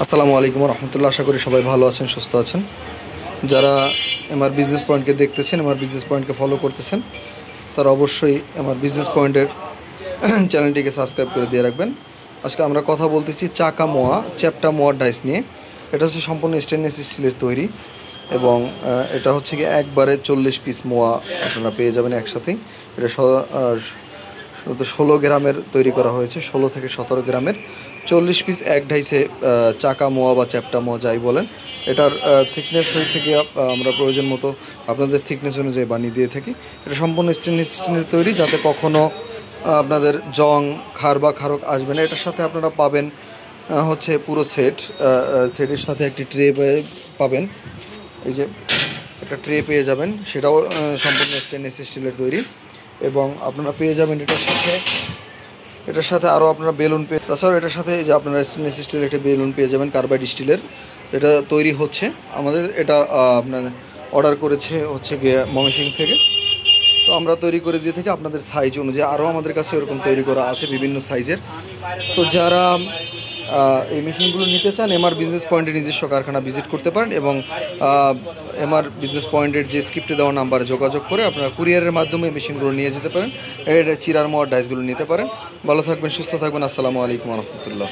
আসসালামু আলাইকুম রহমতুল্লাহ। আশা করি সবাই ভালো আছেন, সুস্থ আছেন। যারা আমার বিজনেস পয়েন্টকে দেখতেছেন, আমার বিজনেস পয়েন্টকে ফলো করতেছেন, তারা অবশ্যই আমার বিজনেস পয়েন্টের চ্যানেলটিকে সাবস্ক্রাইব করে দিয়ে রাখবেন। আজকে আমরা কথা বলতেছি চাকা মোয়া, চ্যাপ্টা মোয়ার ডাইস নিয়ে। এটা হচ্ছে সম্পূর্ণ স্টেনলেস স্টিলের তৈরি এবং এটা হচ্ছে কি একবারে 40 পিস মোয়া আপনারা পেয়ে যাবেন একসাথেই। এটা 16 গ্রামের তৈরি করা হয়েছে, 16 থেকে 17 গ্রামের 40 পিস এক ঢাইসে চাকা মোয়া বা চ্যাপ্টা মোয়া যাই বলেন। এটার থিকনেস হয়েছে কি আমরা প্রয়োজন মতো আপনাদের থিকনেস অনুযায়ী বানিয়ে দিয়ে থাকি। এটা সম্পূর্ণ স্টেনলেস স্টিলের তৈরি, যাতে কখনও আপনাদের জং খাড় বা খারক আসবে না। এটার সাথে আপনারা পাবেন হচ্ছে পুরো সেটের সাথে একটি ট্রে পাবেন। এই যে একটা ট্রে পেয়ে যাবেন, সেটাও সম্পূর্ণ স্টেনলেস স্টিলের তৈরি। এবং আপনারা পেয়ে যাবেন এটার সাথে আরও আপনারা বেলুন পেয়ে, তাছাড়াও এটার সাথে যে আপনারা স্টেনলেস স্টিলের একটা বেলুন পেয়ে যাবেন, কার্বাইড স্টিলের। এটা তৈরি হচ্ছে আমাদের, এটা আপনার অর্ডার করেছে হচ্ছে গিয়ে ময়মনসিংহ থেকে। তো আমরা তৈরি করে দিয়ে থাকি আপনাদের সাইজ অনুযায়ী। আরও আমাদের কাছে এরকম তৈরি করা আছে বিভিন্ন সাইজের। তো যারা এই মেশিনগুলো নিতে চান, এমআর বিজনেস পয়েন্টের নিজস্ব কারখানা ভিজিট করতে পারেন এবং এমআর বিজনেস পয়েন্টের যে স্ক্রিপ্টে দেওয়া নাম্বারে যোগাযোগ করে আপনারা কুরিয়ারের মাধ্যমে মেশিনগুলো নিয়ে যেতে পারেন। এর চিরার মোয়ার ডাইসগুলো নিতে পারেন। ভালো থাকবেন, সুস্থ থাকবেন। আসসালামু আলাইকুম রহমতুল্লাহ।